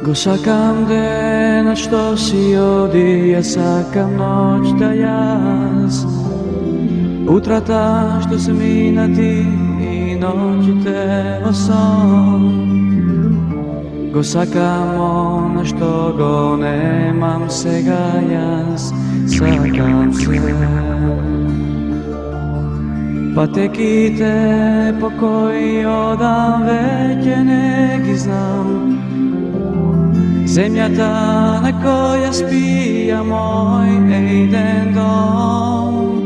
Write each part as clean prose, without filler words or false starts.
Ako sakam den što si odi, ja sakam noć da jaz utrata što se minati i noć te osom. Go sakam ono što go nemam sega jaz, sakam se. Pa teki te pokoj odam već neki znam. Zemlja ta na koja spija moj ejden dom.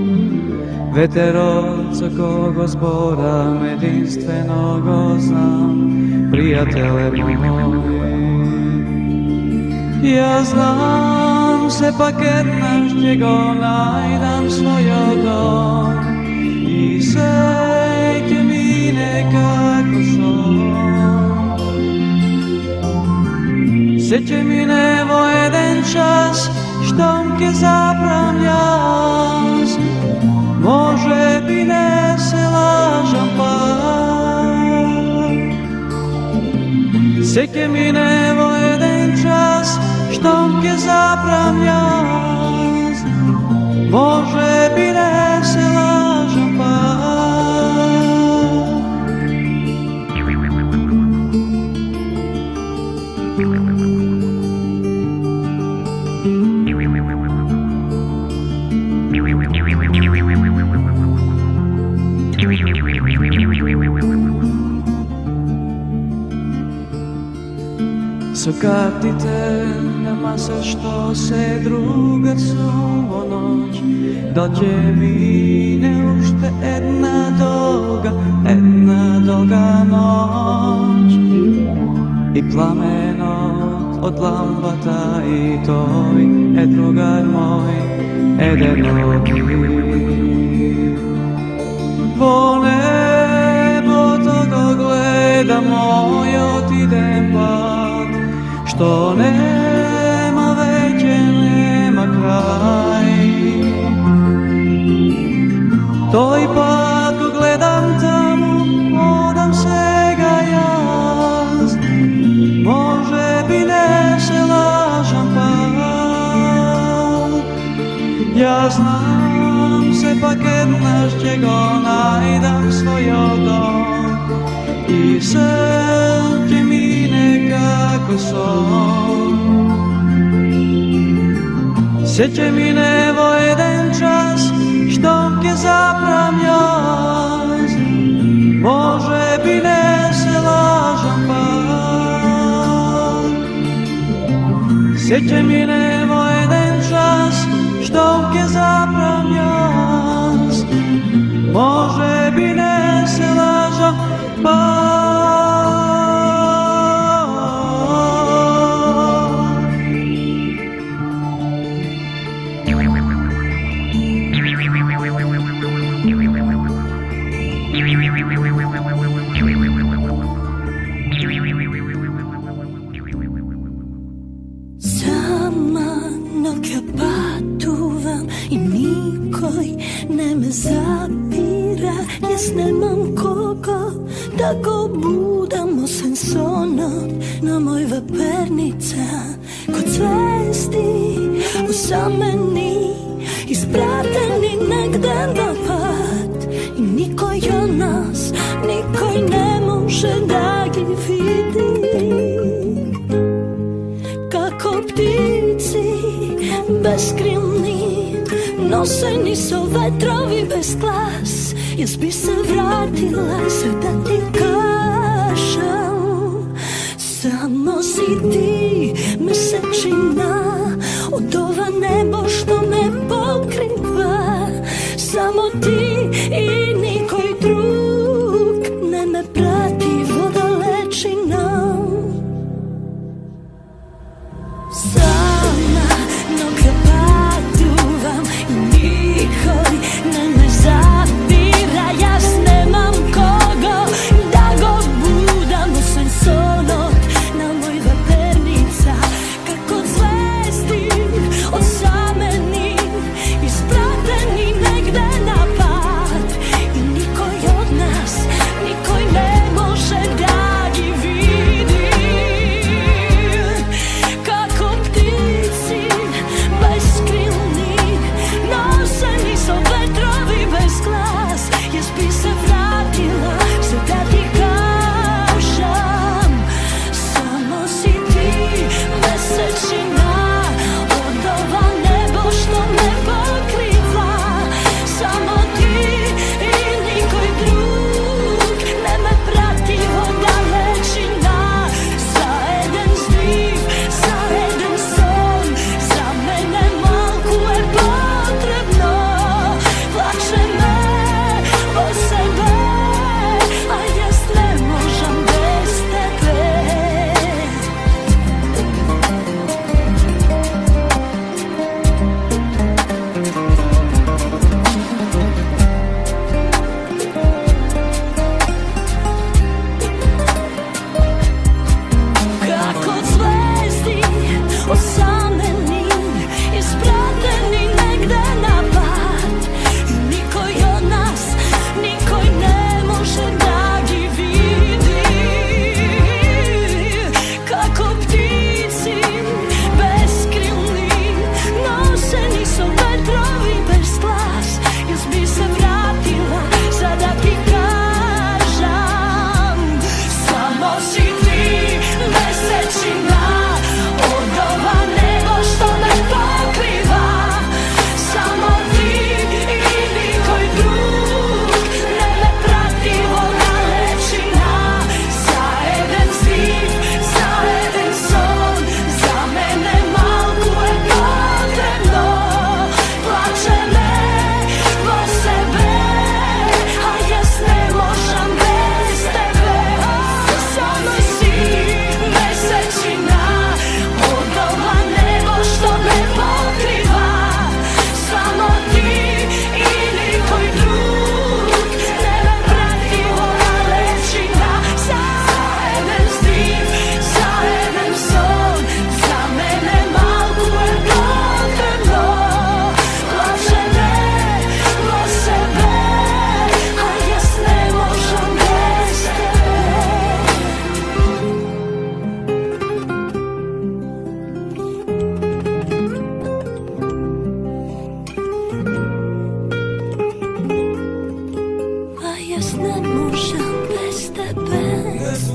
Veteroca kogo zbora jedinstvenogo znam, prijatelje moji. Ja znam se paket naš njego najdam svojo dom i sejte mi nekako som. Sjeće mi nevo jeden čas, štomke zapram jaz. Može bi ne se lažam pa. Sjeće mi nevo jeden čas, štomke zapram jaz. Može bi ne se lažam pa. Sokatite na masa što se druga suvo noć. Dođe mi ne ušte jedna dolga noć. I plamenot od lambata i toj, drugar moj, nogi. Vo nebo togo gleda moj, otidem pad, što nema veće, nema kraj. Toj pad ko gledam tamo, odam se ga jaz. Može bi ne se lažam pa. Ja znam se paket naš čego najdam svojo dom i srce mi nekako som. Sjeće mi nevo jeden čas, štomke zapram jaz. Može bi ne se lažam pa. Sjeće mi nevo jeden čas, štomke zapram jaz. Može bi ne se lažam pa. Zapira, jes nemam kogo da go budam osim sonom na moj vapernica. Kod zvesti usameni, isprateni negde na pad. I nikoj od nas, nikoj ne može da gi vidi. Kako ptici beskrilni, noseni su vetrovi bez glas. Jes bi se vratila sve da ti kažem. Samo si ti mesečina od ova nebo što me pokriva. Samo ti i nikoj drug ne me prati vodalečina. Sama noga paduvam i nikoj ne me zapira. Jas nemam kogo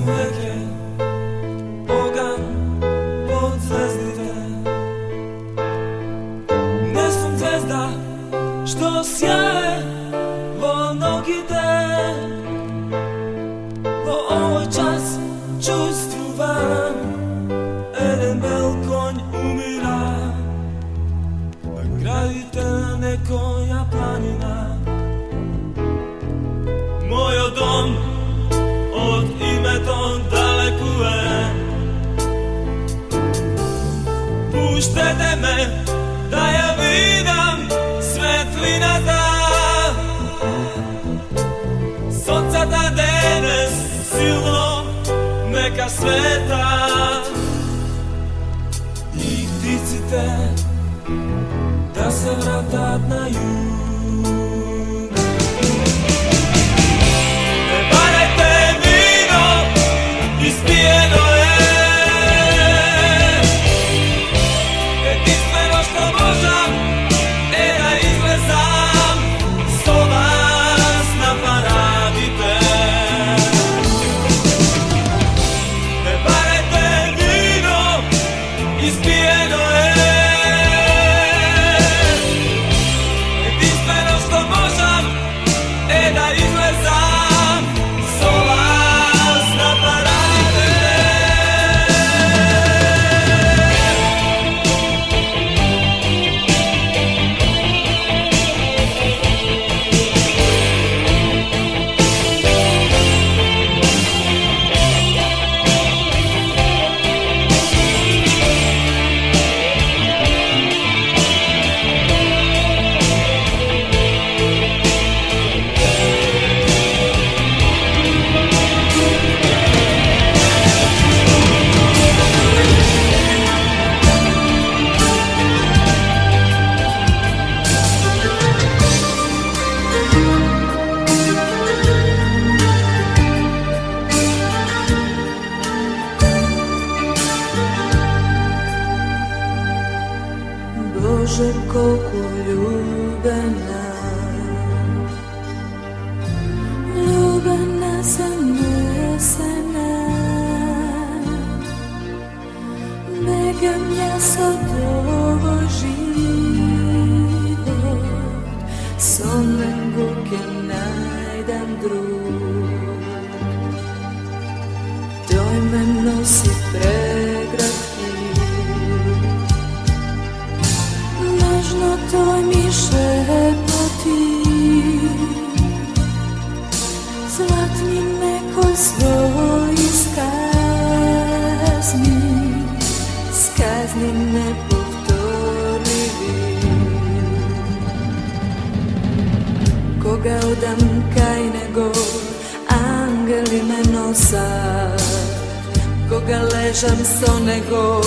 uvek je ogan pod zvezdite. Ne sam zvezda što sjaje vo nogite, vo ovoj čas čustvujem jedan bel konj umira. Na gradite nekoja planina, moj dom od imetom dalekuje. Puštete me da ja vidim svetlina ta, sonca da danes silno neka sveta. I ticite da se vratat na jug. Ispijeno je jedinstveno što možem, da izlezam sto vas na paradite. Ne barajte vino, ispijeno je jedinstveno što možem, da izlezam sto vas na paradite. Bože, koliko ljubena, ljubena sam nesena, begam ja sad ovo život, som koliko najdem drug. Toj me nosi pregratki, nežno toj mi šepoti, zlatni nekoj svoj skazni nepovtorljivi. Koga odam kaj nego angeli me nosa, koga ležam so nego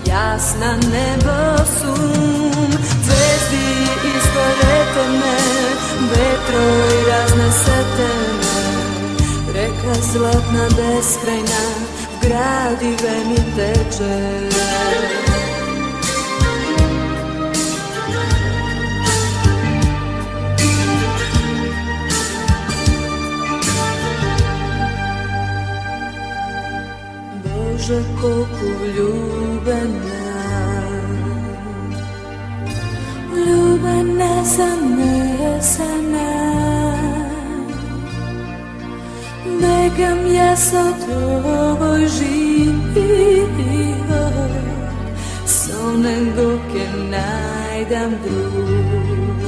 jasna nebo sum. Zvezdi iskorete me, vetro i raznesete me, reka zlatna beskrajna v gradive mi teče. Bože, koliko ljubena, ljubena zanesena, begam ja sad ovoj život, so nego ke najdem drug.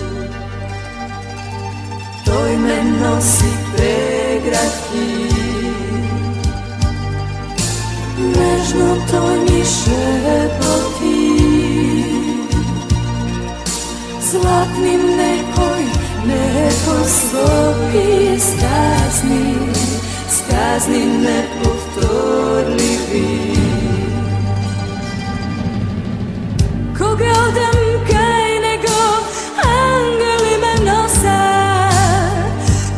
Toj me nosi pregratki, nežno toj mi šepoti, zlatnim nekoj svoj skazni nepovtorljivi. Koga odam kaj nego angeli me nose,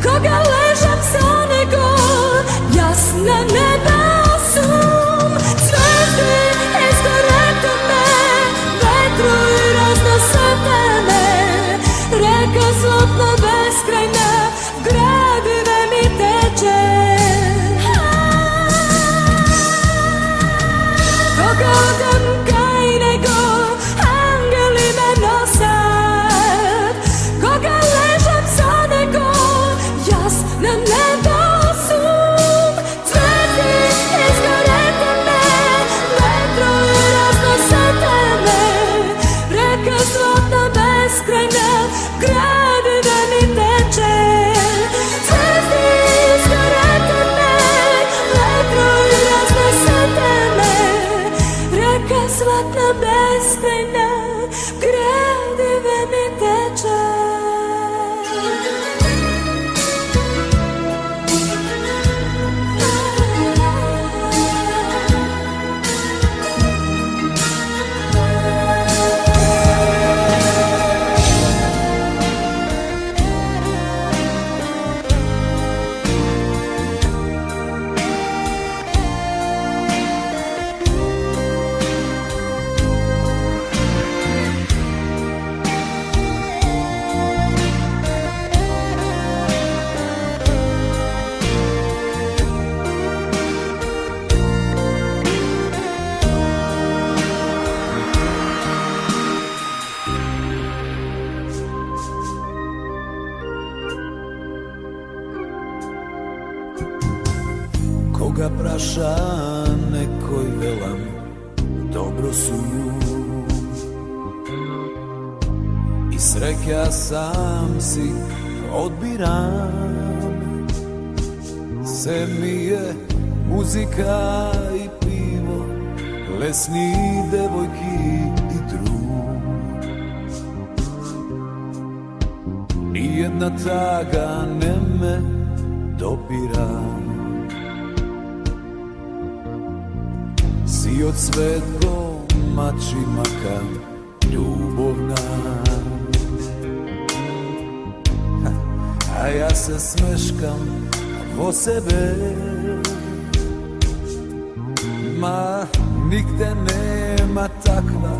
koga ležam so nego jasna neba sum. Zvezde izgorete me, vetru i raznosete me, reka zlatna beskrajna v gradive mi teče. koga odem kaj nego angeli me nose, koga ležam sa nego jas na nebosu. Cveti izgorete me, vetrovi raznosete me, reka zlatna beskrajna gradive mi teče. Zvezdi izgorete me, vetrovi raznosete me, reka zlatna beskrajna gradive mi teče. Koga praša nekoj velam, dobro su i sreća sam si odbiram. Se mi je muzika i pivo, lesni devojki i drug. Nijedna taga ne me dopira. Si od svetko mačimaka ljubovna, a ja se smeškam vo sebe. Ma nigde nema takva,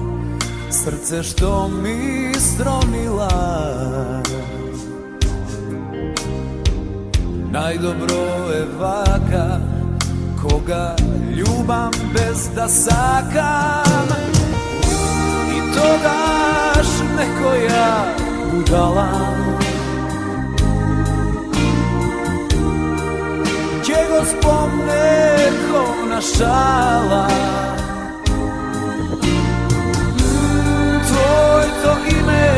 srce što mi stronila. Najdobro je vaka, koga ljubam bez da sakam. I to daš neko ja budala, gdje go spomne ko na šala. Tvoj to ime,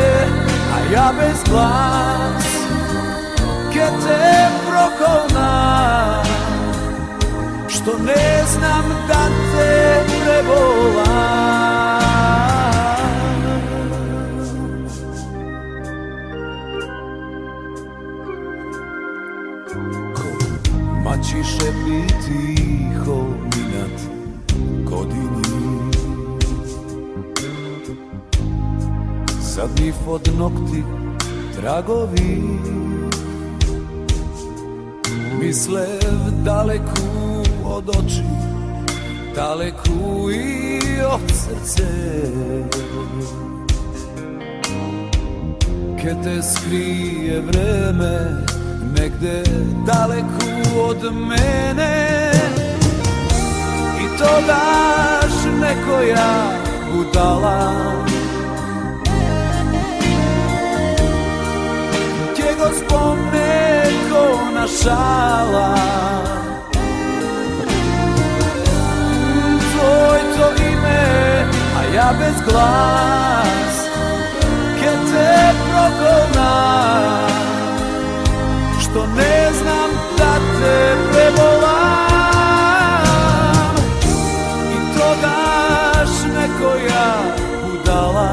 a ja bez glas, ke te prokonam, što ne znam da te prebolam. Ko mačiše biti tiho minat godini, sad mi pod nokti tragovi, mislev daleku od oči, daleku i od srce. Ke te skrije vreme, negde daleku od mene. I to daš neko ja budala, gdje go spomne ko na šala. Tvoj to ime, a ja bez glas, ke te progonam, što ne znam da te prebolam. I to daš neko ja budala,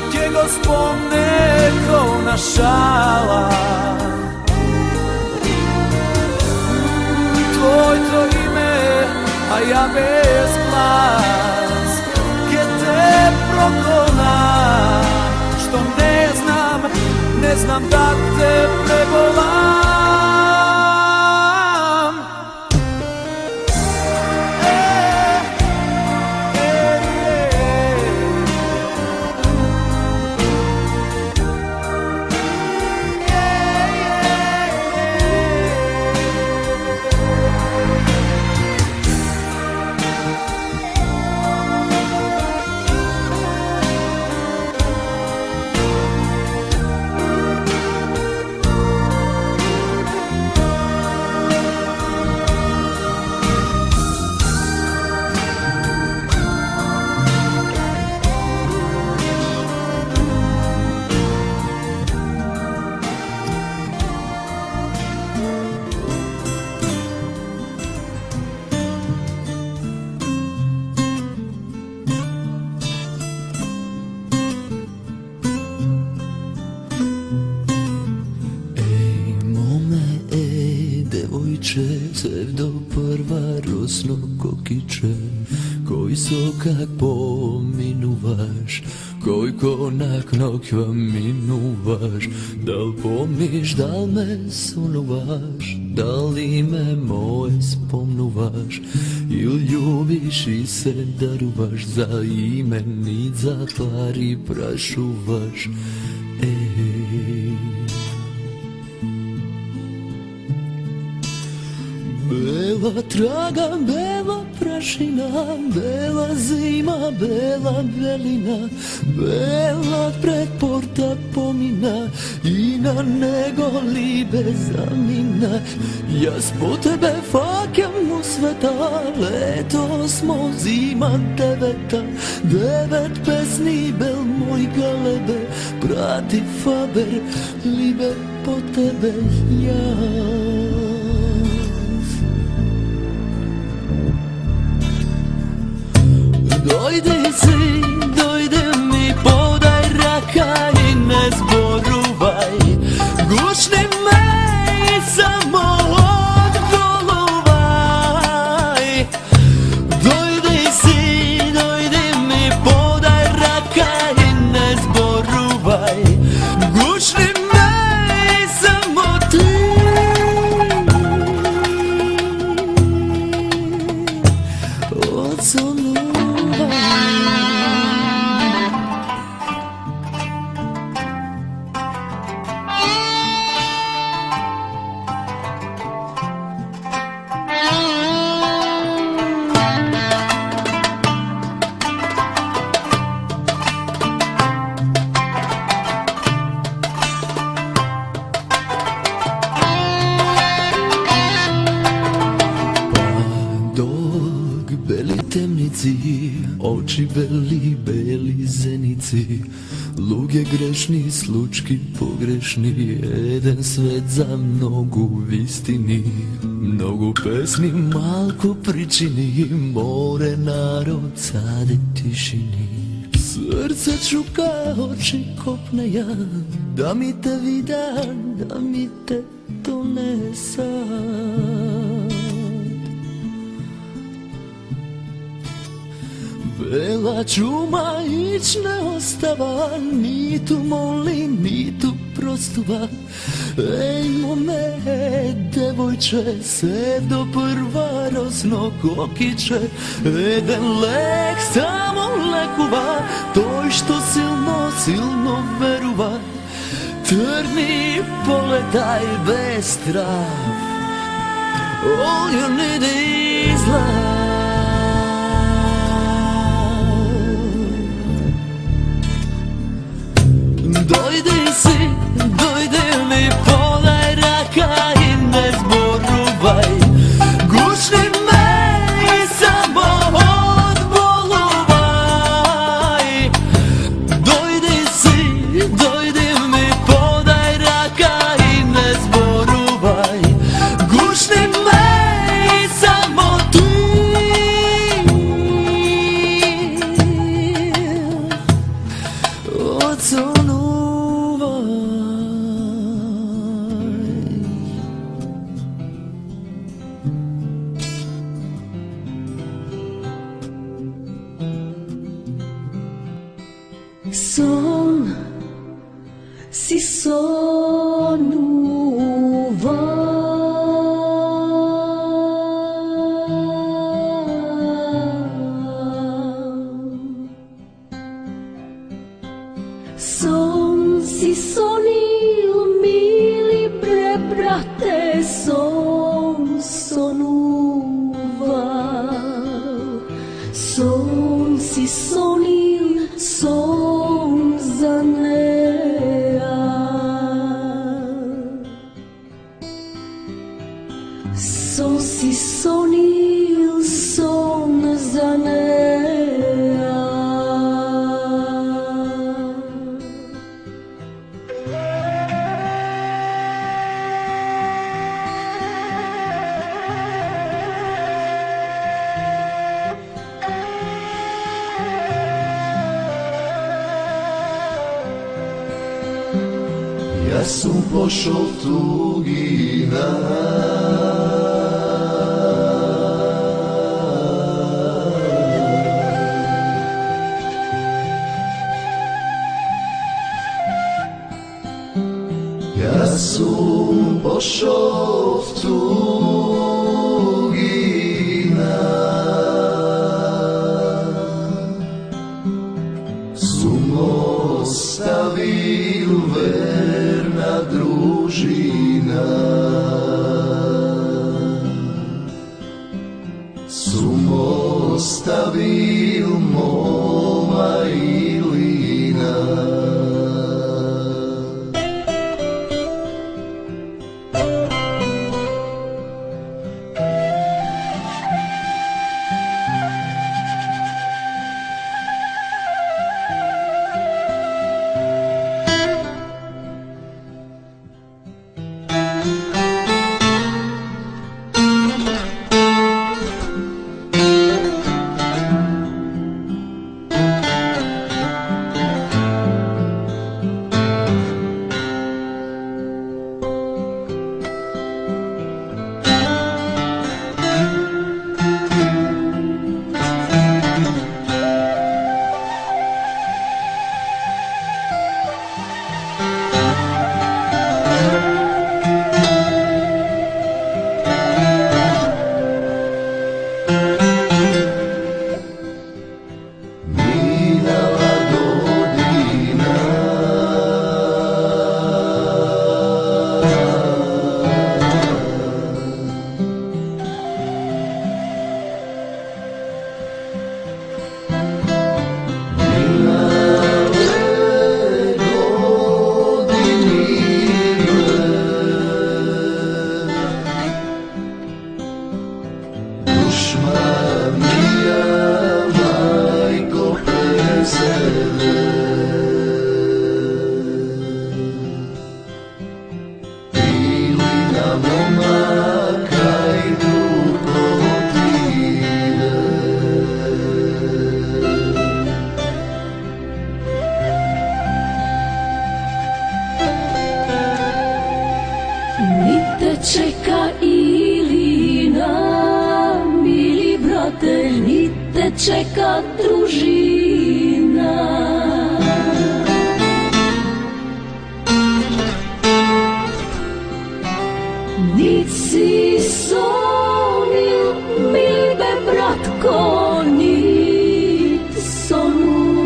gdje go spomne ko na šala. Tvoj to ime, a ja bez glas, ke te progonam, što ne znam da te prebolam. se do prva rosno kokiče, koji sokak pominuvaš, koji konak nokva minuvaš, da li pomniš, da li me sunuvaš, da li me moje spomnuvaš, ili ljubiš i se daruvaš, za imen i za tvari prašuvaš, Bela traga, bela prašina, bela zima, bela belina, bela pred porta pomina i na nego libe zamina. Jas po tebe fakem u sveta, leto smo zima deveta, devet pesni bel moj galebe, prati faber, libe po tebe ja. Dojde mi, podaj raka i ne zboruvaj, gušni me i samo odboluvaj. Dojde mi, podaj raka i ne zboruvaj, gušni me i samo ti. Temnici, oči beli, beli zenici, luge grešni, slučki pogrešni, jedan svet za mnogu vistini, mnogu pesni, malko pričini, more narod sade tišini. Srce čuka, oči kopne ja, da mi te vidan, da mi te donesa. Bela čuma ić ne ostava, ni tu moli, ni tu prostuva. Ej mome devojče, se do prva rosno kokiče, jedan lek samo lekuva, toj što silno, silno veruva. Trni poletaj bez strah, all you need is love. Dojde mi, podaj raka i ne zboruvaj, gušni me i samo odboluvaj. Dojde mi, podaj raka i ne zboruvaj, gušni me i samo ti. Son si sonuva, son si sonil mili prebrate, son sonuva, son si sonil, son zanea, son si sonil, son zanea. Ja sam pošao tugi dan, došao tugina, sumo stavil verna družina, sumo stavil moma Ilina. Čeka Ilina, mili brate, ni te čeka družina. Nit si sonil, milbe bratko, nit sonuva.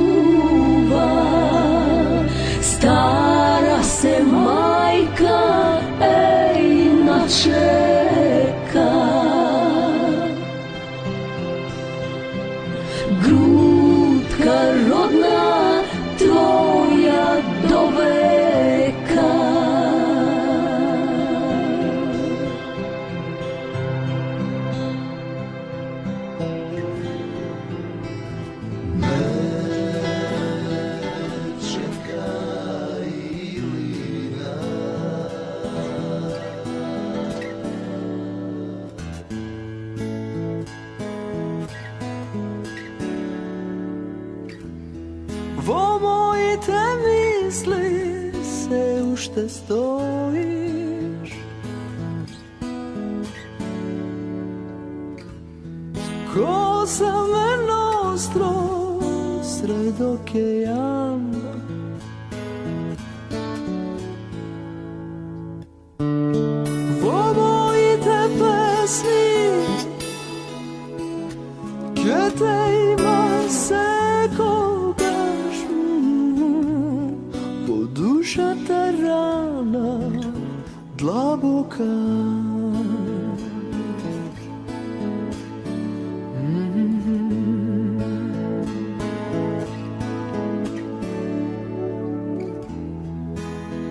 Stara se majka čeka, grutka rodna tvoja do veka. Во моите мисли се уште стоиш, Cosa me nostro sred okean. Во моите песни ке те има секогаш, по душата рана длабока.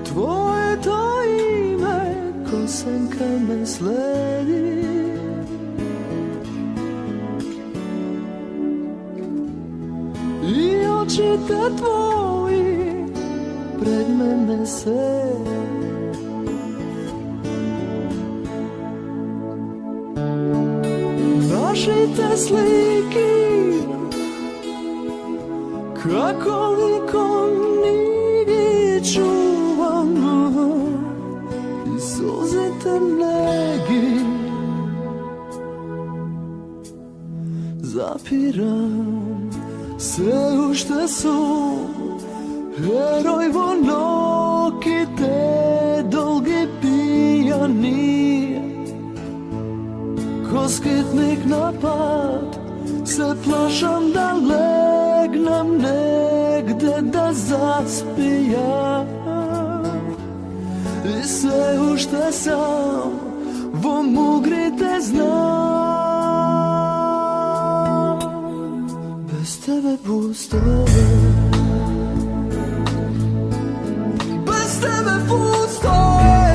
Твоето име косенка ме следи, и очите твои пред мене се. Нашите слики како икони ги чувам, и сълзите не ги запирам. Се уште сум ерој во ноките долги пијани. ko skitnik napad, se plašam da legnem negde da zaspijam. I sve u šta sam vo mugrite znam. Bez tebe pusto je, bez tebe pusto je.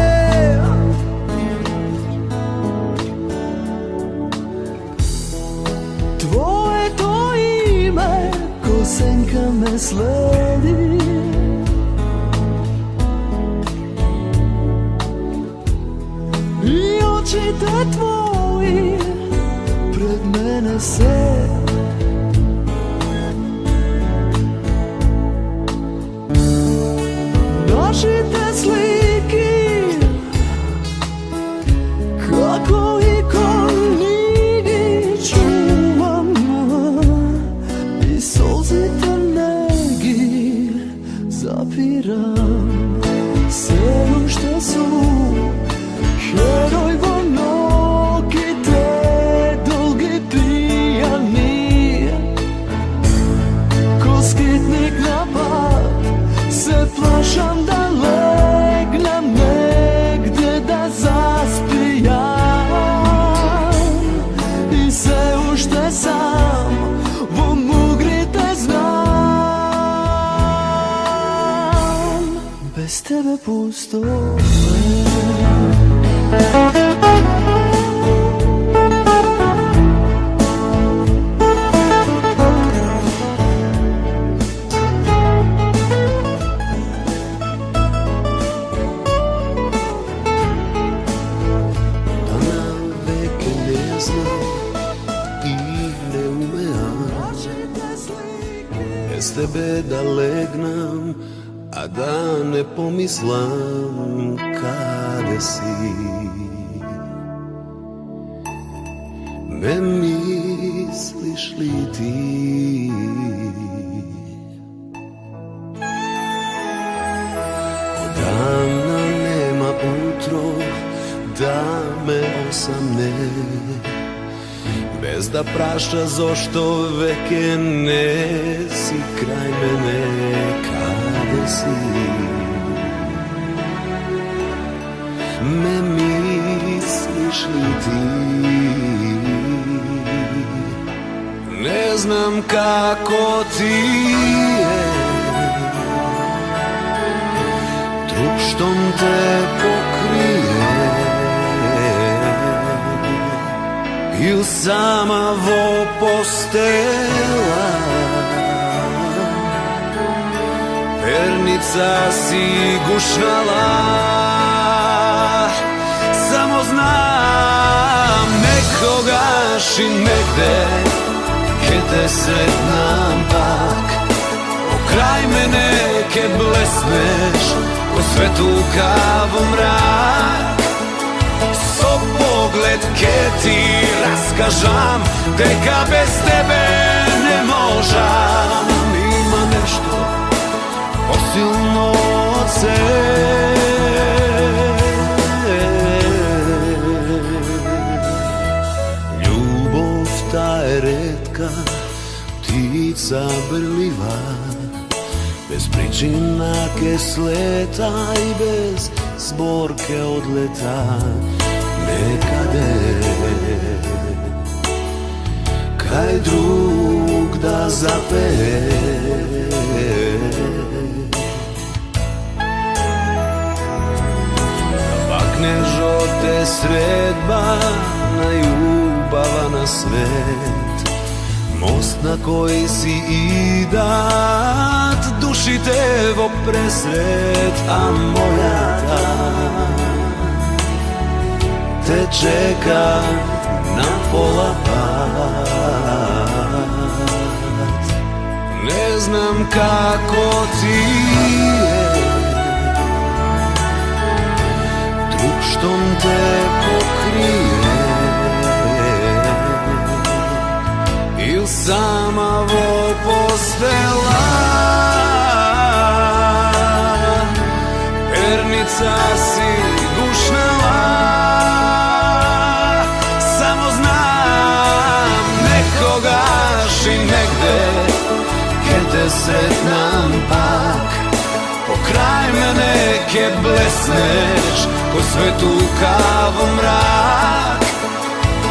Tvoje to ime ko senka me sledi. I očite tvoji pred mene se. Našite sliki kako i ko knjigi čuvam. I solzite negi zapiram. Sve što su heroj vo nogi te dolgi pijani. Ko skitnik napad se plašam da legnem negde da zaspijam. I sve u što sam vo mugrite znam. Bez tebe pusto je. Bez tebe da legnem, a da ne pomislam kada si. Ne misliš li ti odavna nema utro da me osamne, bez da praša zašto veke ne si kraj mene kada si. Ne misliš li ti? Ne znam kako ti je, društvom te pokrije, il sama vo postela. Pernica si gušnala, samo znam nekogaš i negde ke te sretnam pak. Okraj mene ke blesneš ko svetuka vo mrak. So pogled ke ti raskažam deka bez tebe ne možam. Ima nešto posilno od se. Ljubov ta je retka, ptica brljiva, bez pričina ke sleta i bez zborke odleta. Nekade kaj drug da zapeje. Bakne žote sredba najubava na svet, most na koji si idat duši tevo presret. A moja ta te čeka na pola pat. Ne znam kako ti je, društvom te pokrije, il sama vo postela. Pernica si gušnala, samo znam sretnan pak, pokraj mene ke blesneš, ko svetu kavu mrak.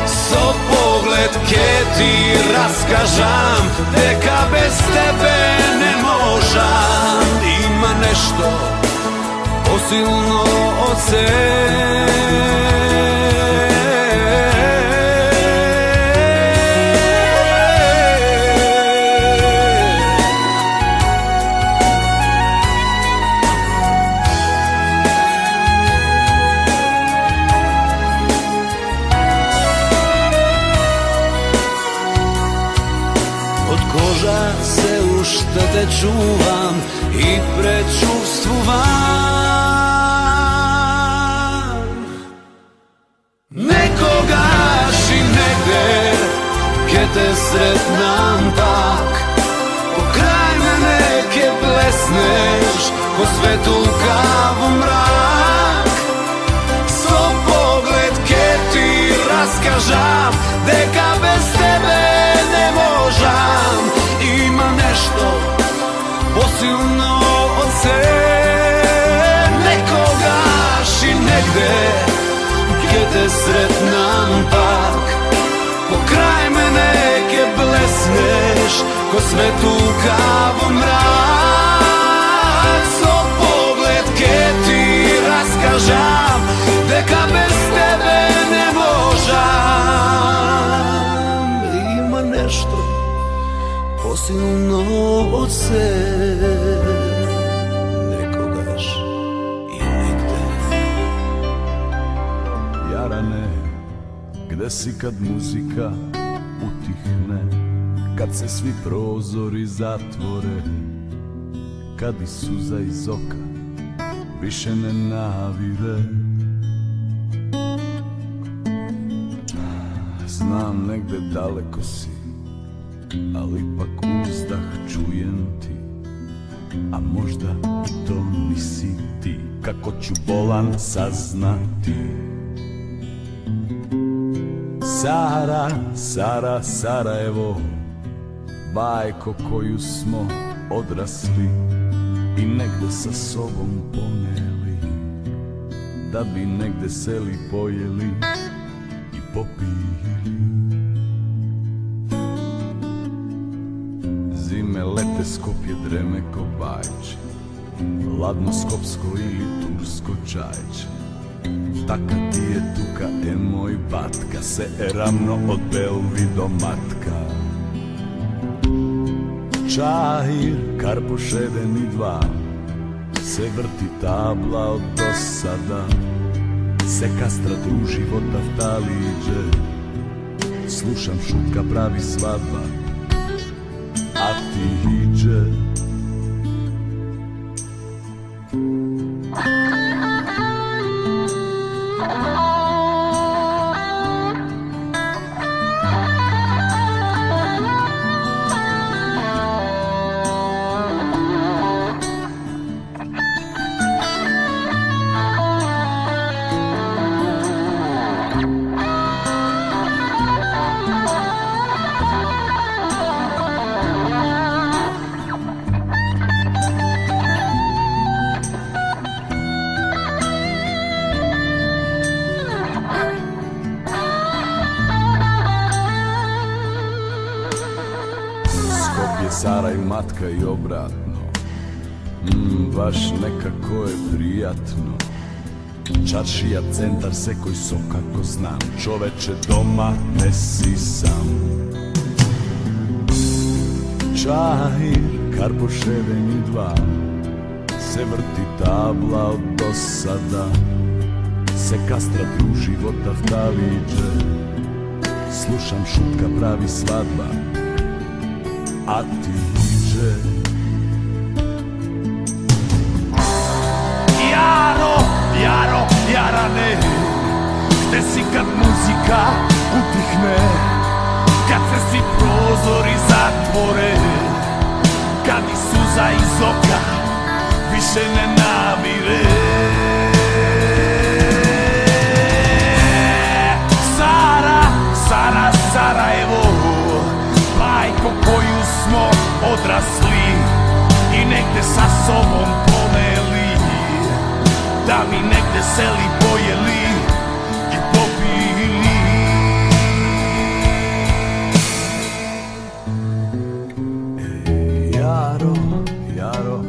So pogled ke ti raskažam, deka bez tebe ne možam. Ima nešto posilno od šta te čuvam i prečuvstvuvam. Nekogaš i negde ke te sretnam pak, pokraj mene ke blesneš, ko svetu kavu mrak. So pogled ke ti raskažam, deka bez tebe ne možam. Ima nešto posilno od se, nekogaš i negde gdje te sretnam pak, pokraj mene ke blesneš, ko svetu kavu mrak. So pogled ke ti raskažam, deka bez tebe ne možam. Ima nešto posilno od se, nekogaš i negde. Jarane, gde si kad muzika utihne, kad se svi prozori zatvore, kad i suza iz oka više ne navire. Znam negde daleko si, ali ipak uzdah čujem ti, a možda to nisi ti, kako ću bolan saznati. Sara, Sara, Sarajevo, bajko koju smo odrasli i negde sa sobom poneli, da bi negde seli pojeli i popili. Zime lete Skopje dreme ko bajče, ladno skopsko ili tursko čajče. Taka ti je tuka, moj batka, se ravno od Belvi do Matka. Čahir, Karpoš 1 i 2, se vrti tabla od dosada, se kastra druži voda vtaliđe, slušam šutka pravi svadba, a ti iđe. Sara i Matka i obratno, baš nekako je prijatno. Čaršija, centar, sekoj so kako znam, čoveče doma ne si sam. Čahir, Karpoš 1 i 2, se vrti tabla od dosada, se kastra druži voda vtaliđe, slušam šutka pravi svadba, a ti iđe. Jaro, Jaro, Jarane, gde si kad muzika utihne, kad se svi prozori zatvore, kad i suza iz oka više ne navire. Sara, Sara, Sarajevo, bajko koju smo odrasli veseli, pojeli i popili. Jaro, Jaro,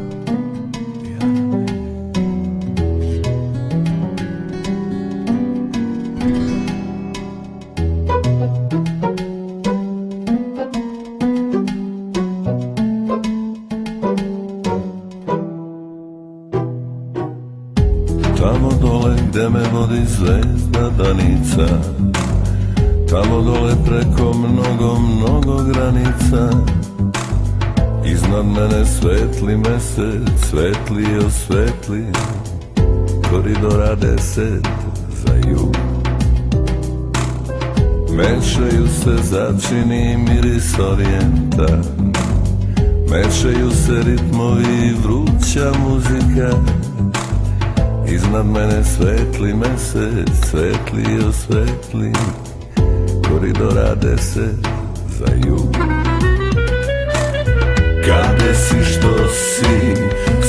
tamo dole gde me vodi zvezda danica, tamo dole preko mnogo, mnogo granica, iznad mene svetli mesec, svetli osvetli koridora 10 za jug. Mešaju se začini, miris orijenta, mešaju se ritmovi i vruća muzika. Iznad mene svetli mesec, svetli i osvetli koridora 10 za jug. Gade si, što si,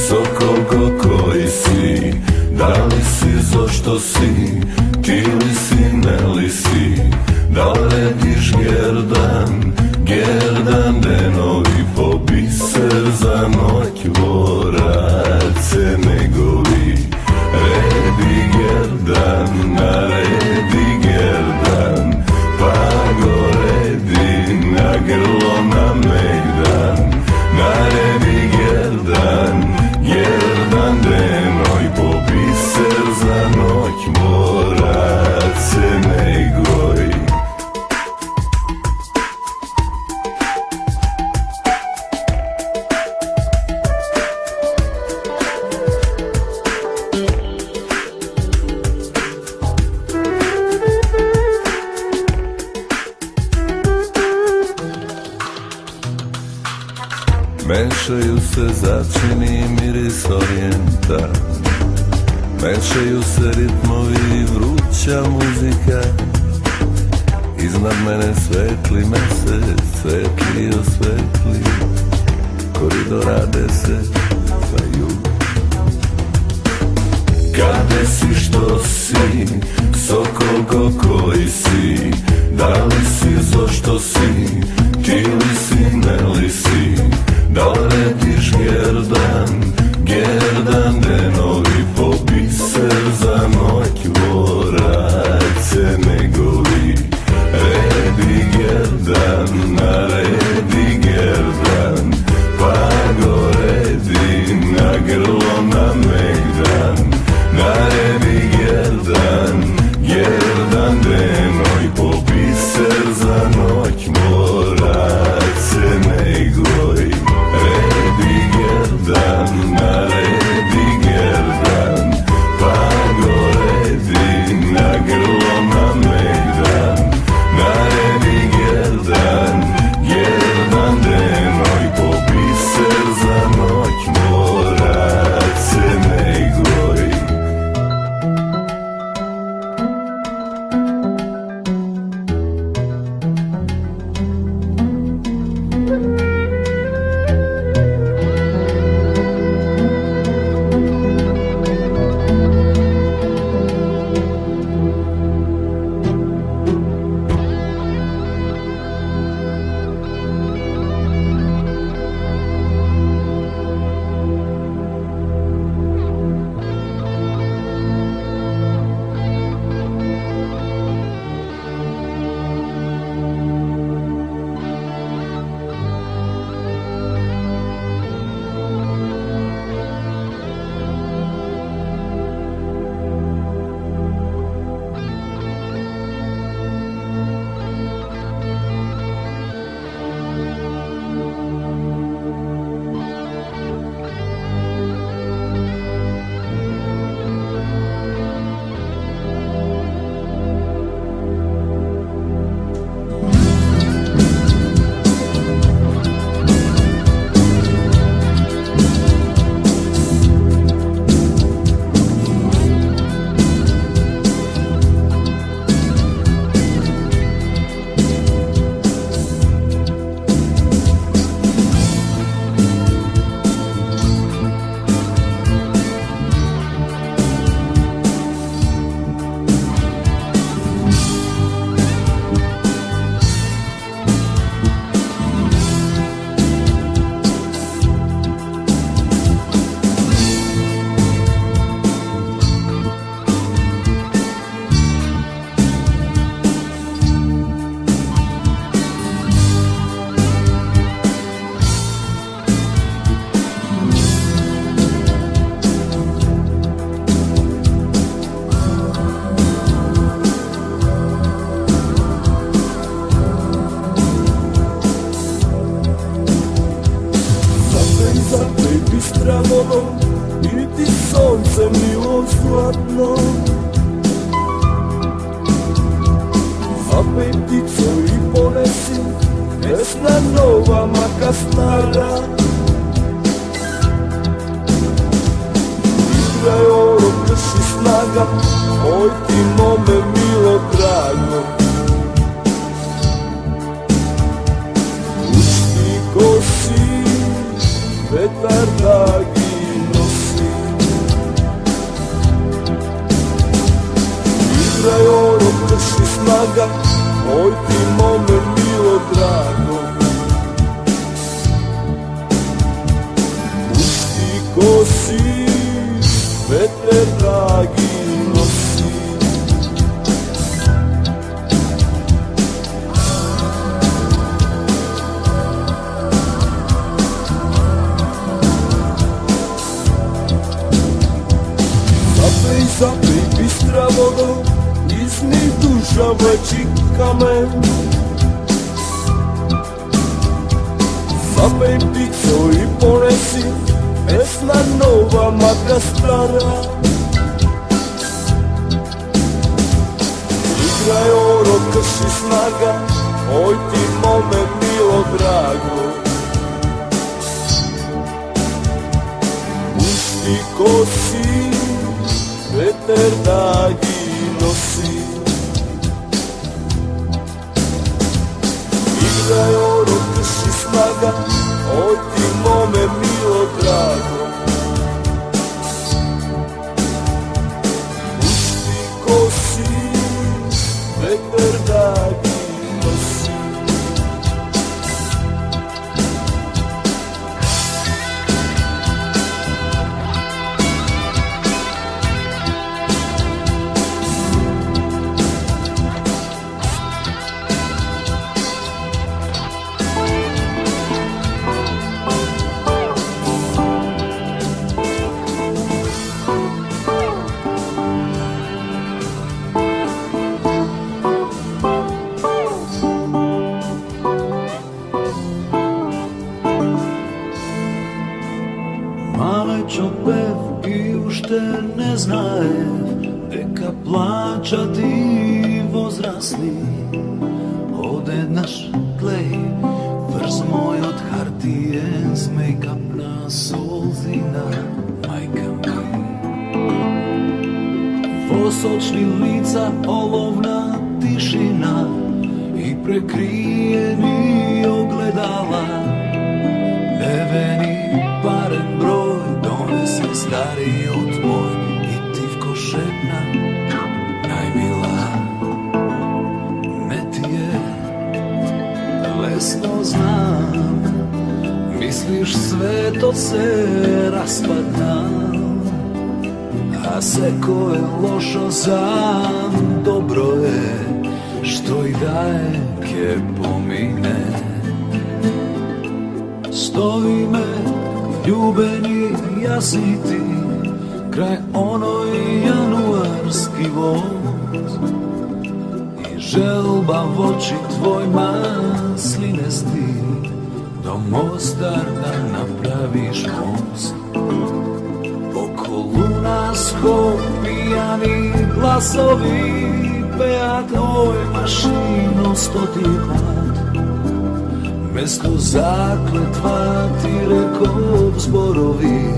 sokol koji si, da li si, zašto si, ti li si, ne li si, da li rediš gerdan, gerdan denovi po biser za noć vorace negovi. Redi gerdan, naredi gerdan, pa go redi na grlo na megdan. Naredi gerdan, gerdan denoj po biser za noć morace negoj. Mešaju se začini, miris orijenta, mešaju se ritmovi i vruća muzika. Iznad mene svetli mesec, svetli osvetli koridora 10 za jug. Gade si, što si, sokol koji si, da li si, zašto si, ti li si, ne li si, da li rediš gerdan, gerdan denovi po biser za noć vorace negovi. Redi gerdan, naredi gerdan, pa go redi na grlo na megdan. Naredi gerdan, gerdan denoj po biser za noć morace negoj. Redi gerdan, naredi gerdan, pa go redi na grlo na megdan. Naredi gerdan, gerdan denoj po biser za noć morace negoj. vodom i ti sonce milo zlatno. Zapej ptico i ponesi, pesna nova, maka stara. Igraj oro, krši snaga, oj ti mome milo drago. Pušti kosi, vetar dragi nosi. Igraj oro, krši snaga, oj ti mome milo drago. Pušti kosi, vetar dragi nosi. Zapej bistra vodo, iz njih duša vleči kamen. Zapej ptico i ponesi, pesna nova, maka stara. Igraj oro, krši snaga, oj ti mome milo drago. Pušti kosi, veter dragi nosi. Igraj oro, krši snaga, oj ti mome milo drago. Pušti kosi, veter dragi nosi. Čo pevky už te neznaje, дека плачати возрасли. Оде наш клей, врз мой од хартиен с мейкап на солзина, мајка ми. Во сочни лица оловна тишина и прекриени огледала. Невени парен број донесе стари од мој и тивко шепна, најмила, не ти е лесно знам, мислиш светот се распаднал, а секое лошо за добро е, што и да е ке помине. Стоиме љубени јас и ти крај оној јануарски воз и желба во очи твој маслинести до Мостар да направиш мост. Околу нас пијани гласови пеат ој машино стоти пат. Место заклетва ти реков зборови,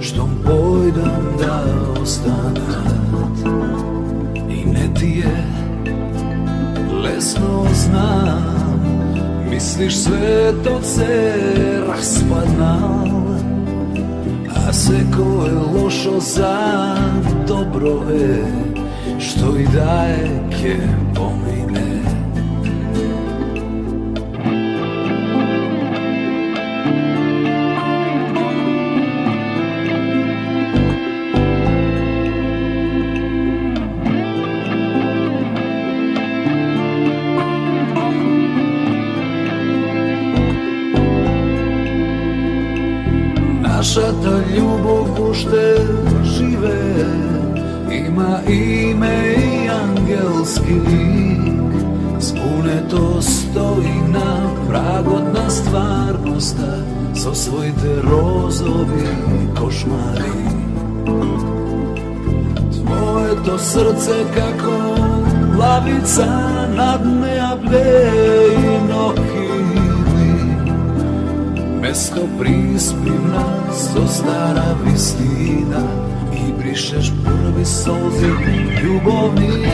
што појдам да останат. И не ти е лесно знам, мислиш светот се распаднал, а секое лошо за добро е, што и да е ке помине. Нашата љубов уште живее, има име и ангелски лик. Спунето стои на прагот на стварноста, Svojite rozovi košmari. Tvoje to srce kako lavica nad nejable i nohili. Mesto prispivna zostara vistina i brišeš prvi solzi ljubovni.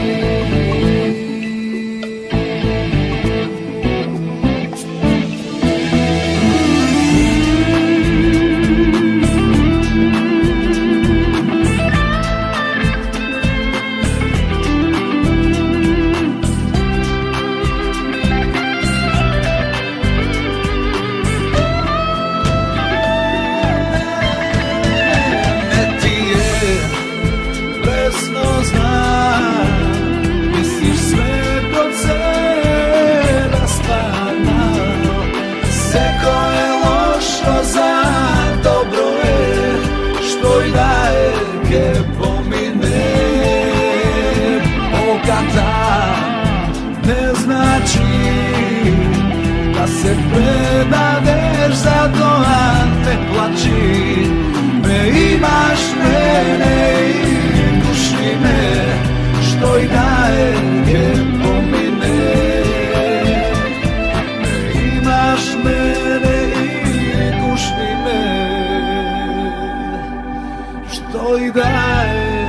Ne znači da se predadeš, zato ne plači. Me imaš mene i duši me, što i daje ke pomine. Me imaš mene i duši me, što i daje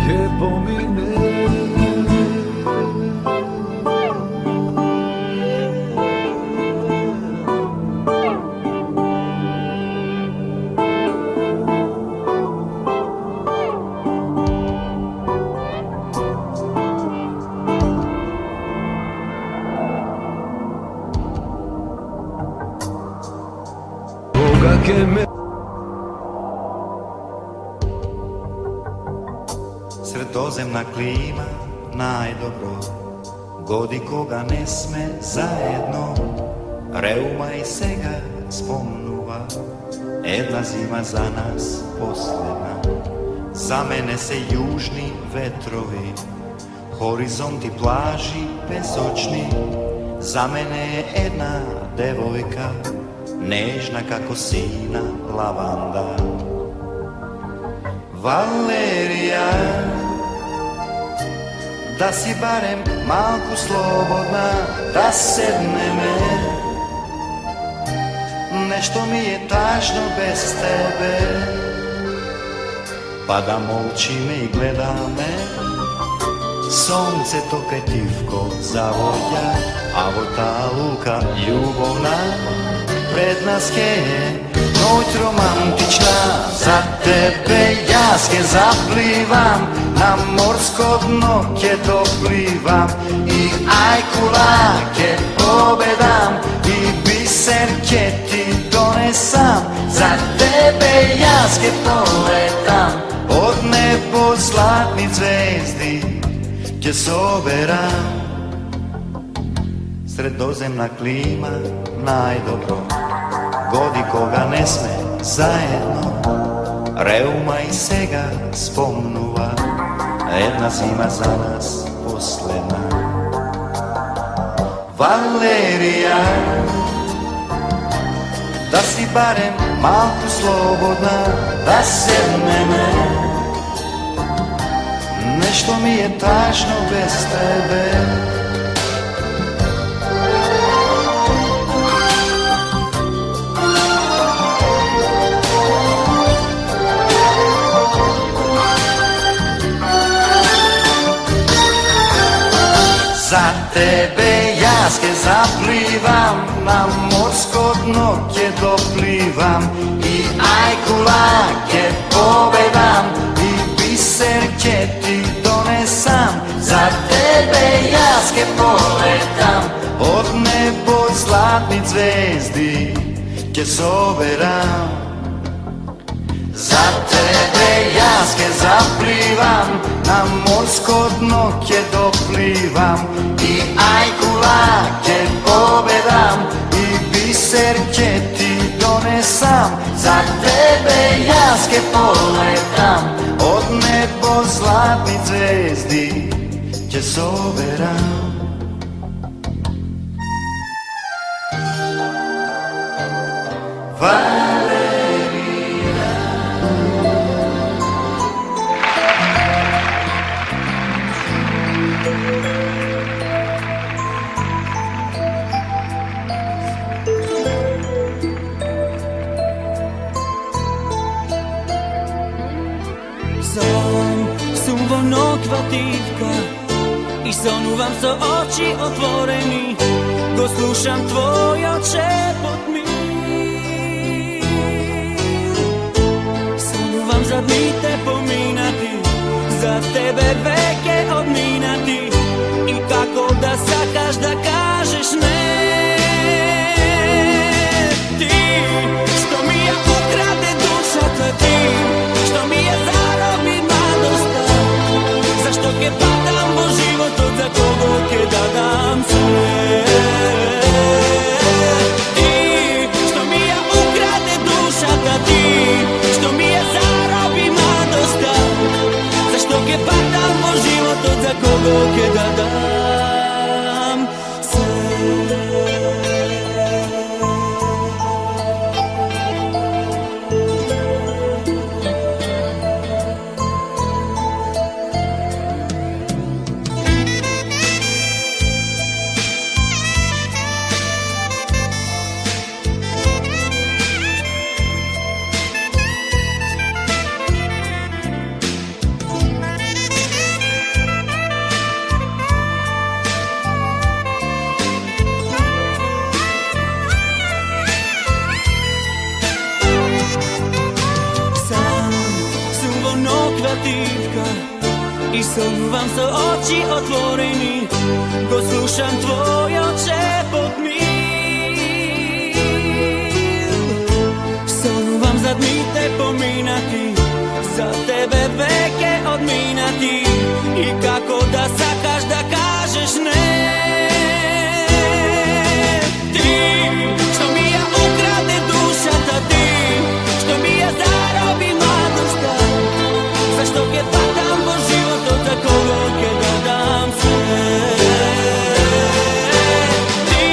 ke pomine. Sredozemna klima najdobro godi koga ne sme zajedno. Reuma i sega spomnuva, jedna zima za nas posljedna. Za mene se južni vetrovi, horizonti plaži bezočni. Za mene je jedna devojka, nežna kako sina lavanda. Valerija, da si barem malku slobodna, da sedne me. Nešto mi je tažno bez tebe, pa da molči me i gleda me. Sonce to kretivko zavolja, a ta luka ljubovna pred nas je noć romantična. Za tebe jaske zaplivam, na morsko dno ke doplivam i ajkulake pobedam i biserke ti donesam. Za tebe jaske poletam, od nebo zlatni zvezdi ke soberam. Sredozemna klima najdobro godi koga ne sme zajedno. Reuma i sega spomnuva, jedna zima za nas posljedna. Valerija, da si barem malku slobodna, da sedne me. Nešto mi je tažno bez tebe. Za tebe jaske zaplivam, na morsko dno ke doplivam i ajkulake pobedam i biserke ti donesam. Za tebe jaske poletam, od nebo zlatni zvezdi ke soberam. Za tebe jaske zaplivam, na morsko dno ke doplivam i ajkulake pobedam i biserke ti donesam. Za tebe jaske poletam, od nebo zlatni zvezdi ke soberam. balerina. Som vonokvativka i sonúvam so oči otvorení, go slúšam tvoj odšepot míl. Sonúvam zadmité pomínati, za tebe veke odmínati, i kako da sa každa kažeš ne. Ti, što mi je ukrade dušata, ti, što mi je zarobi mladosta, zašto ke padam vo život od za kogo ke da dam sve. Ti, što mi je ukrade dušata, ti, što mi je zarobi mladosta, zašto ke padam vo život od za kogo ke da dam sve. I sonúvam so oči otvorení, go slúšam tvoj odšepot míl. Sonúvam zadmité pomínati, za tebe veke odmínati, i kako da sa každa kažeš ne. Ti, što mi je ukrade dušata, ti, što mi je zarobi mladosta, zašto ke padam vo život od za kogo ke da dam sve. Ti,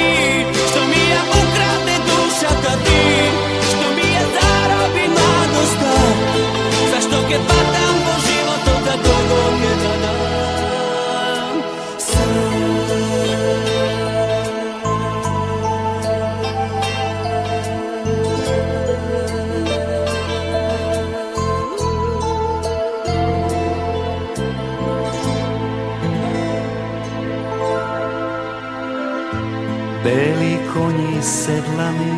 što mi je ukrade dušata, ti, što mi je zarobi mladosta, zašto ke padam vo život od za kogo ke da dam sve. Beli konji sedlani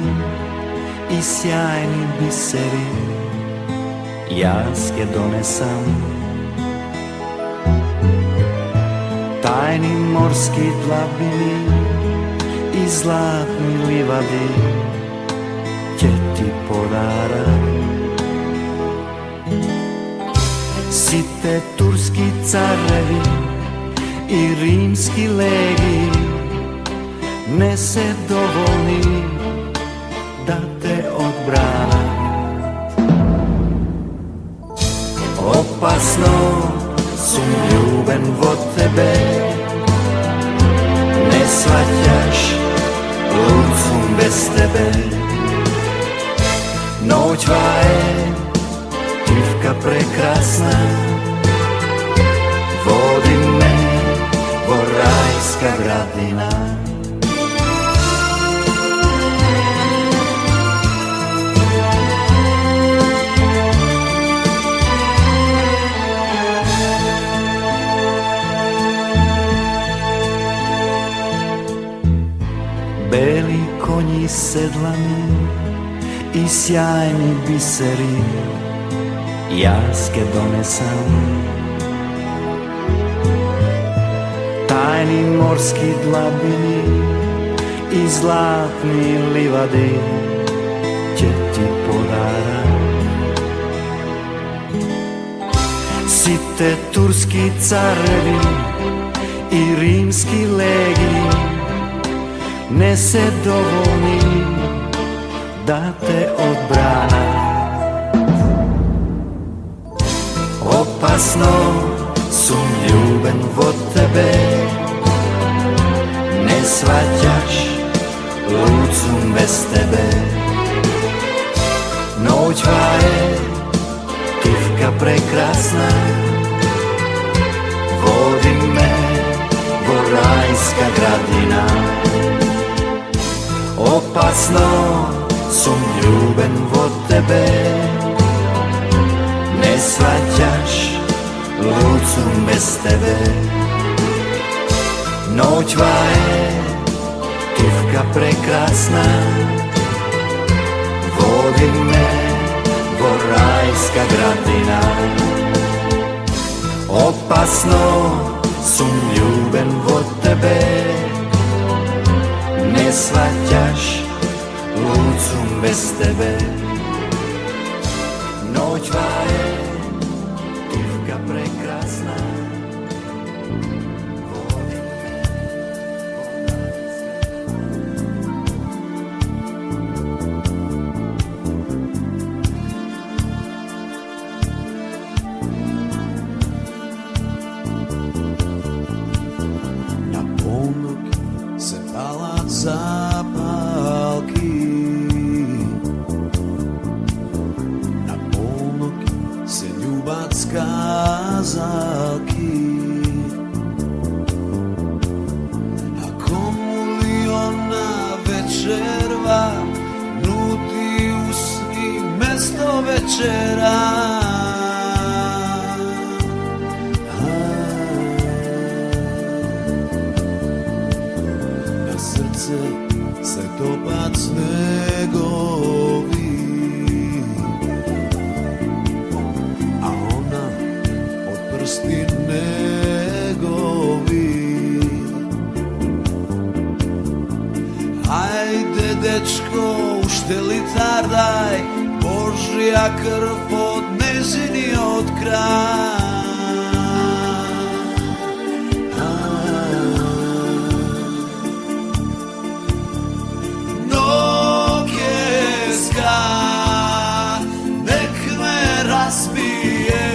i sjajni biseri, jaske donesam. Tajni morski dlabini i zlatni livadi će ti podaram. Site turski carevi i rimski legi ne se dovoljni da te odbrana. Opasno sum ljuben vo tebe, ne shvaćaš, lud sum bez tebe. Noćva je divka prekrasna, vodi me vo rajska gradina. Beli konji sedlani i sjajni biseri, jaske donesam. Tajni morski dlabini i zlatni livadi će ti podaram. Site turski carevi i rimski legi ne se dovoljni da te odbrana. Opasno sum ljuben vo tebe, ne shvaćaš, lud sum bez tebe. Noćva je tihka prekrasna, vodi me vo rajska gradina. Opasno sum ljuben vo tebe, ne shvaćaš, lud sum bez tebe. Noćva je tihka prekrasna, vodi me vo rajska gradina. Opasno sum ljuben vo tebe, ne shvaćaš, lud sum bez tebe. Noćva je tihka prekrasna, vodi me vo Na polnog se palac zapalki, na polnog se ljubac kazalki. A komu li ona večerva nudi usni mesto večera? Na srce se topac snegovi, a ona od prsti negovi. Ajde dečko, uštelitar daj, Božja krv pod nežini od kraj. Nogeska, nek me razbije,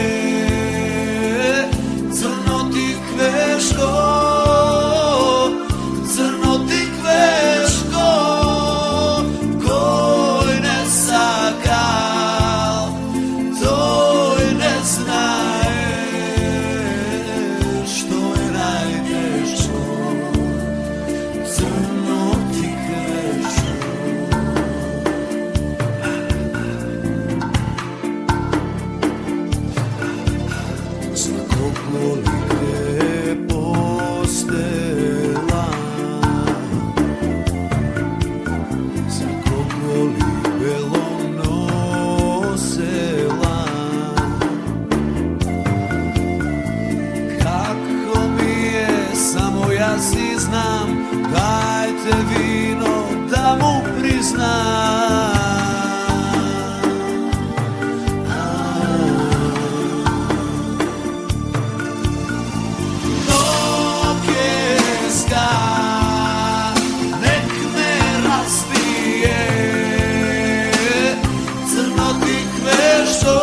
crno ti kveško, crno ti kveško, koj ne sakal, toj ne znaje, što je najteško, crno ti kveško. Svakog voli gde postela, svakog voli belom nosela. Kako mi je, samo ja si znam, dajte vino da mu priznam. Nogeska, nek me razbije, crno ti kveško,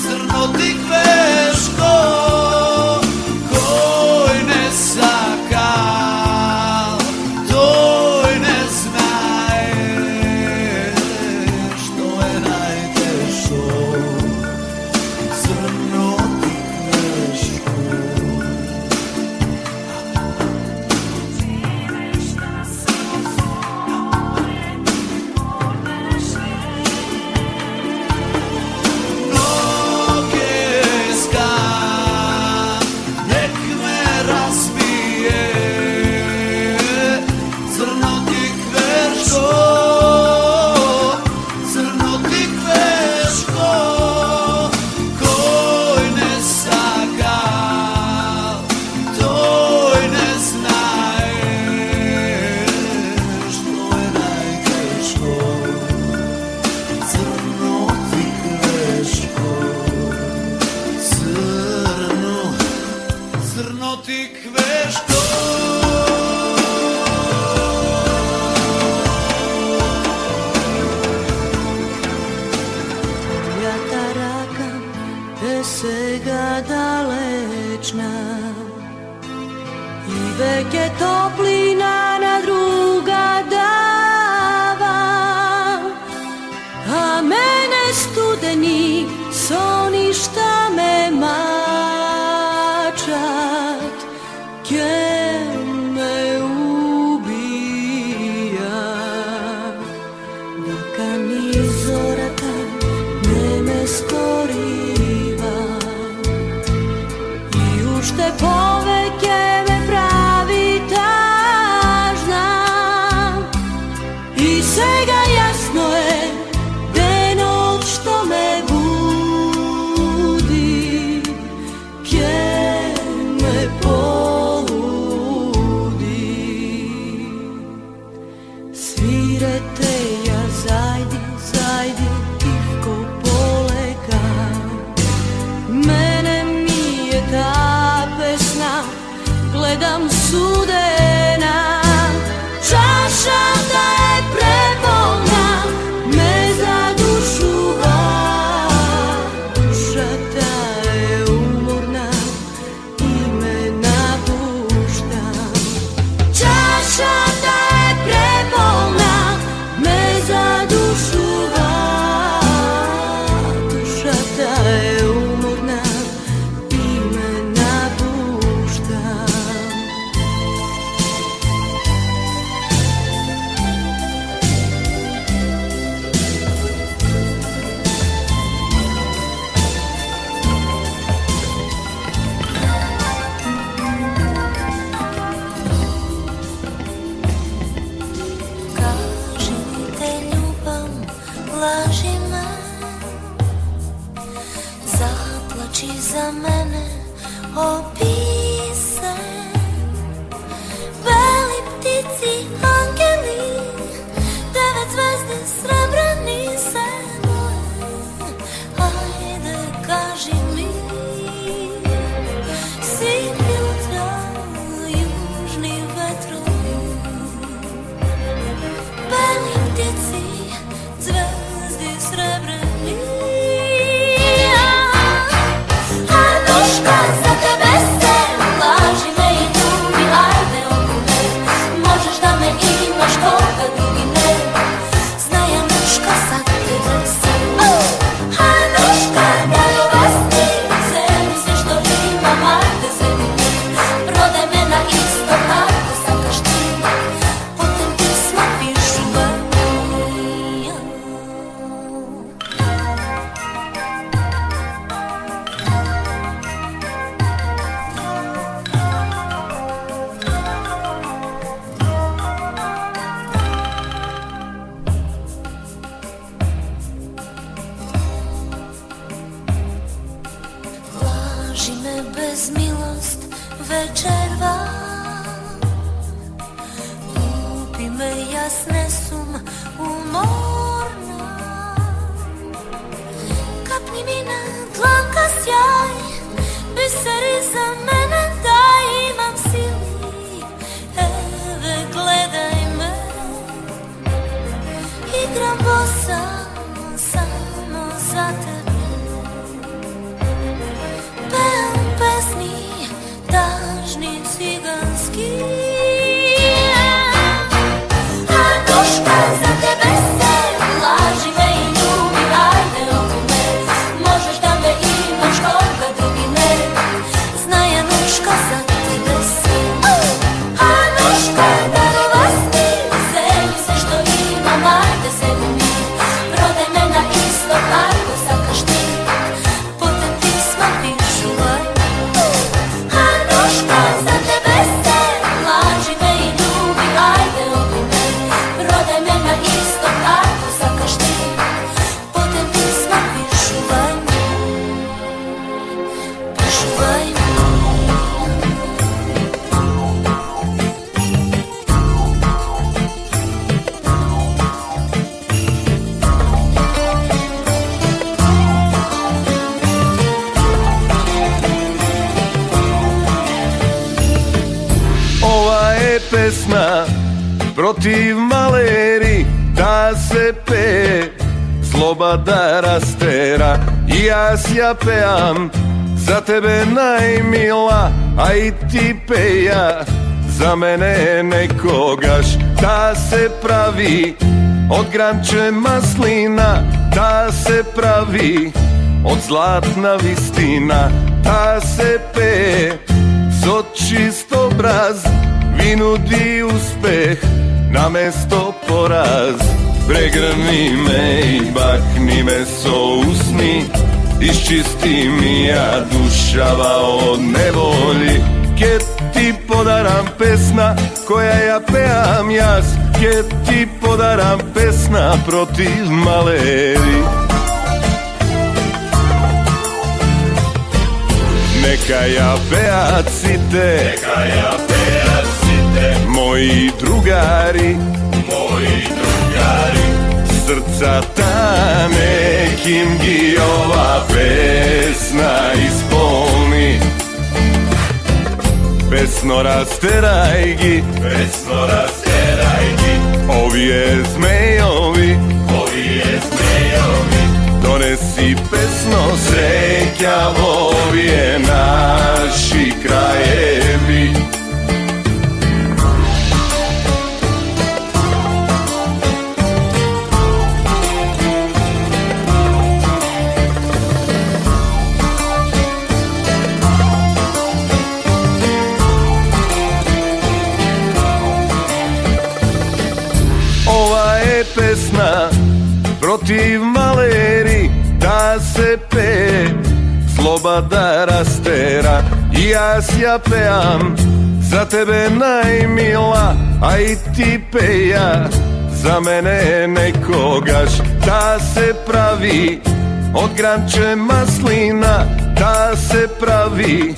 crno ti kveško, koj ne sakal, toj ne znaje, što je najteško, crno ti kveško. Nogeska, nek me razbije, crno ti kveško, crno ti kveško, koj ne sakal, toj ne znaje, što je najteško, crno ti kveško, crno ti kveško. Ja tarakam bez svega dalečna i veke toplina na druga dava. que me ubija. Dok ni zorata ne skoriva i ušte poveke me pravi tažna i svega jasno je de noć što me budi que me poludi. Svirete ja zajdi, zajdi tiho poleka, mene mi je ta pesna, gledam sudena, čaša da je prepolna, me za dušu duša ta je umorna i me napušta. Čaša da je prepolna, me za dušu duša ta je umorna i me napušta. Kaži mi te ljubam, laži me, zaplači za mene, opij se. Beli ptici, angeli, 9 zvezdi, srebrni se boje. Ajde, kaži mi, sin jutra, južni vetrovi. Beli ptici, zvezdi srebrni. Anuška, za tebe se laži me i ljubi, ajde oko me. Možeš da me imaš koga drugi ne. Znaj Anuška, za tebe se. Anuška, darovasni, zemlji sve što imam, ajde zemlji me. Prodaj me na isto ako sakaš ti. Putem pisma pišu meni. Laži me bez milost večerva, kupi me jasne sum umorna. Kapni mi na dlanka sjaj, biseri za mene da imam sili. Eve, gledaj me, igram bosa samo za tebe. Pevam pesmi, tažni ciganski. Anuška, za tebe se laži me i ljubi, ajde oko me. Možeš da me imaš koga drugi ne. Znaj Anuška, za tebe se. Anuška, darovasni, zemlji sve što imam, ajde zemlji mi. Prodaj me na isto ako sakaš ti. Putem pisma pišu meni. Anuška, za tebe se laži me i ljubi, ajde oko me. Prodaj me na isto ako sakaš ti. Putem pisma pišu meni. Pišu meni. Ova je pesma protiv maleri, da se pe, zloba da rastera. I ja peam za tebe najmila, a i ti peja za mene nekogaš. Da se pravi od granče maslina, da se pravi od zlatna vistina, da se pe so čist obraz vinudi uspeh namesto poraz. Pregrni me i bakni me so usni, iščisti mi ja dušava od nevolji. Kje ti podaram pesna koja ja pejam jas, kje ti podaram pesna protiv maleri. Neka ja pejacite, moji drugari, srca ta nekim gi ova pesna ispolni. Pesno rasteraj gi, ovije zmejovi, donesi pesno srećavovije naši krajevi. Ova je pesna protiv maleri, da se peje, sloboda rastera. I ja pejam za tebe najmila, a i ti peja za mene nekogaš. Da se pravi od granče maslina, da se pravi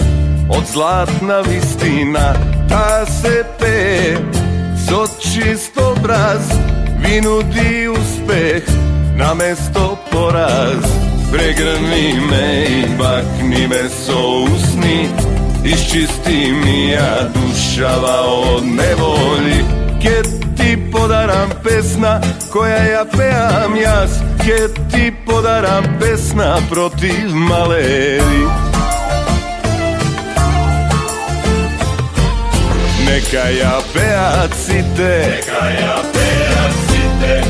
od zlatna vistina. Da se peje so čist obraz vinudi uspeh namesto poraz. Pregrni me i bakni me so usni, iščisti mi ja dušava od nevolji. Kje ti podaram pesna koja ja pejam jas, kje ti podaram pesna protiv maleri. Neka ja pejacite,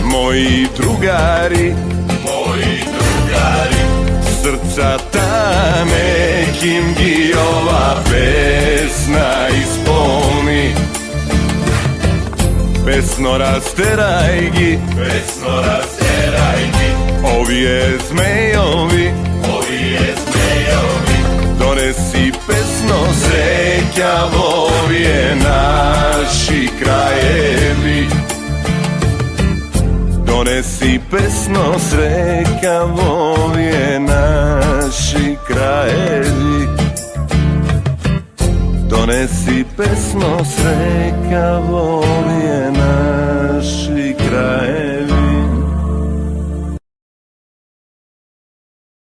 moji drugari, srca ta nekim gi ova pesna ispolni. Pesno rasteraj gi, ovije zmejovi, donesi pesno srećavovije naši krajevi. Donesi pesno srećavovije naši krajevi. Donesi pesno srećavovije